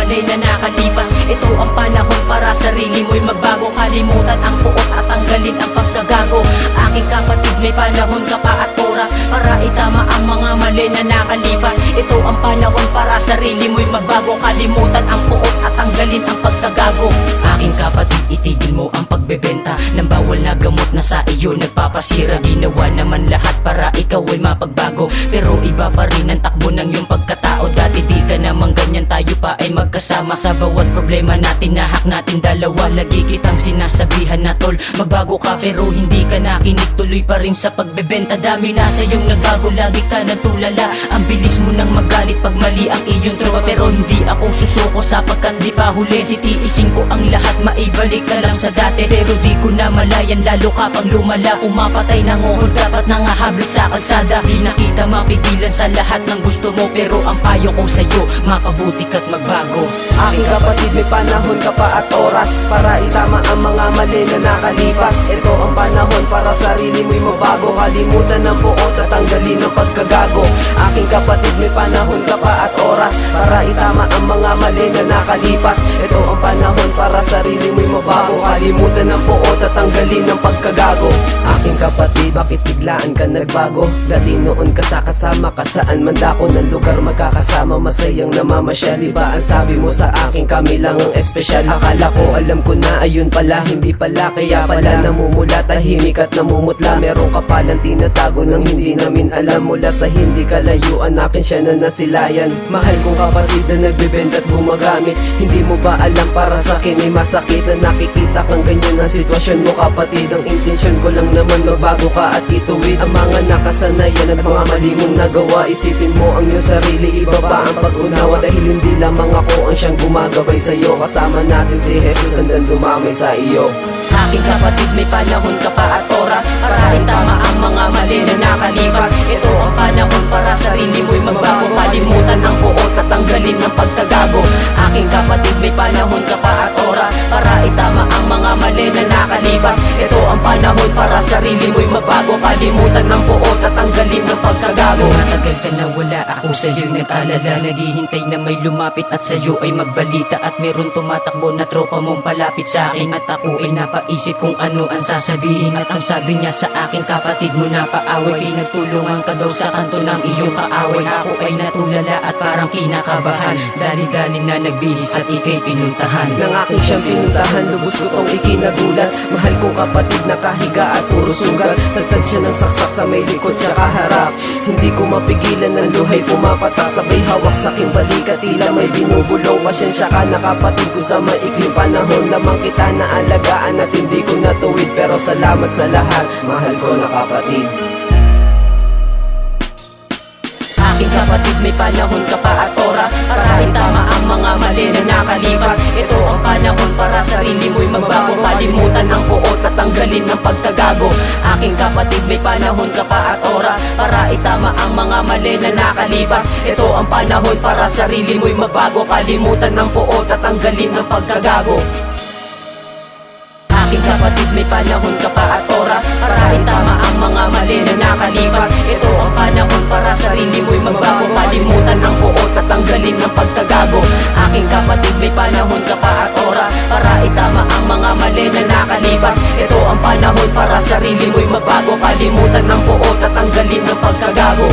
mali na nakalipas. Ito ang panahon para sarili mo'y magbago. Kalimutan ang puot at tanggalin ang pagkagago. Aking kapatid, may panahon ka pa at oras para itama ang mga mali na nakalipas. Ito ang panahon para sarili mo'y magbago. Kalimutan ang puot at tanggalin ang pagkagago. Aking kapatid, itigil mo ang pagbebenta ng bawal na gamot na sa iyo nagpapasira. Ginawa naman lahat para ikaw ay mapagbago, pero iba pa rin ang takbo ng iyong pagkatao. Dati di ka naman ganyan, tayo pa ay magkasama. Sa bawat problema natin, nahak natin dalawa. Lagi kitang sinasabihan na tol, magbago ka, pero hindi ka nakinig. Tuloy pa rin sa pagbebenta, dami na sa iyong nagbago. Lagi ka natulala, ang bilis mo nang magalit pag mali ang iyong tropa. Pero hindi ako susuko sapagkat di pa huli. Titiisin ko ang lahat, maibalik ka lang sa dati. Pero di ko na malayan, lalo ka pang lumala. Umapatay ng uhod, dapat nangahablit sa kalsada. Di na kita mapigilan sa lahat ng gusto mo, pero ang payo ko sa'yo, mapabuti ka't magbago. Aking kapatid, may panahon ka pa at oras para itama ang mga mali na nakalipas. Ito ang panahon para sarili mo'y mabago. Kalimutan ang buot at tanggalin ang pagkagago. Aking kapatid, may panahon ka pa at oras para itama ang mga mali na nakalipas. Ito ang panahon para sarili mo'y mabago. Kalimutan ang buot at tanggalin ang pagkagago. Aking kapatid, bakit biglaan ka nagbago? Dati noon ka sa kasama ka saan man dako ng lugar magkakasama, masayang namamasyal. Diba ang sabi mo sa akin, kami lang ang espesyal. Akala ko alam ko na, ayun pala hindi pala. Kaya pala namumula, tahimik at namumutla. Meron ka palang tinatago nang hindi namin alam. Mula sa hindi kalayuan, akin siya na nasilayan. Mahal kong kapatid na nagbebenta at gumagamit. Hindi mo ba alam para sa akin ay masakit na nakikita kang ganyan ang sitwasyon mo kapatid? Ang intensyon ko lang naman magbago ka at ituwid ang mga nakasanayan at mga mali mong nagawa. Isipin mo ang iyong sarili, iba pa ang pag-unawa. Dahil hindi lamang ako ang siyang gumagabay sa'yo. Kasama natin si Jesus hanggang dumamay sa iyo. Aking kapatid, may panahon ka pa at oras para itama ang mga mali na nakalipas. Ito ang panahon para sarili mo'y magbago. Kalimutan ang buot at tanggalin ang pagkagago. Aking kapatid, may panahon ka pa at oras para itama ang mga mali na nakalipas. Ito ang panahon para sarili mo'y magbago. Kalimutan ang buot at tanggalin ang pagkagago. Matagal ka na wala, ako sa'yo'y nag-alala. Naghihintay na may lumapit at sa'yo ay magbalita. At meron tumatakbo na tropa mong palapit sa akin. At ako ay napaisip kung ano ang sasabihin. At ang sabi niya sa akin, kapatid mo napaaway. Pinagtulungan ka daw sa kanto ng iyong kaaway. Ako ay natulala at parang kinakabahan. Dali-dali na nagbihis at ikay pinuntahan. Nang aking siyang pinuntahan, lubos ko tong ikinagulat. Mahal kong kapatid nakahiga at puro sugat. Tagtag siya ng saksak sa may likod siya kaharap. Hindi ko mapigilan ng luhay pumapatak. Sabay hawak sa aking balikat, tila may binubulong. Pasensya ka na kapatid ko sa maikling panahon. Lamang kita na alagaan at hindi ko natuwid. Pero salamat sa lahat, mahal ko na kapatid. Aking kapatid, may panahon ka pa at oras para itama ang mga mali na nakalipas. Ito ang panahon para sarili mo'y magbago. Kalimutan ang buot at tanggalin ang pagkagago. Aking kapatid, may panahon ka pa at oras para itama ang mga mali na nakalipas. Ito ang panahon para sarili mo'y magbago. Kalimutan ang buot at tanggalin ang pagkagago. Aking kapatid, may panahon ka pa at oras para itama ang mga mali na nakalipas. Ito ang panahon para sarili mo'y magbago. Kalimutan ang buot at tanggalin ang pagkagago. Aking kapatid, may panahon ka pa at oras para itama ang mga mali na nakalipas. Ito ang panahon para sarili mo'y magbago. Kalimutan ang buot at tanggalin ang pagkagago.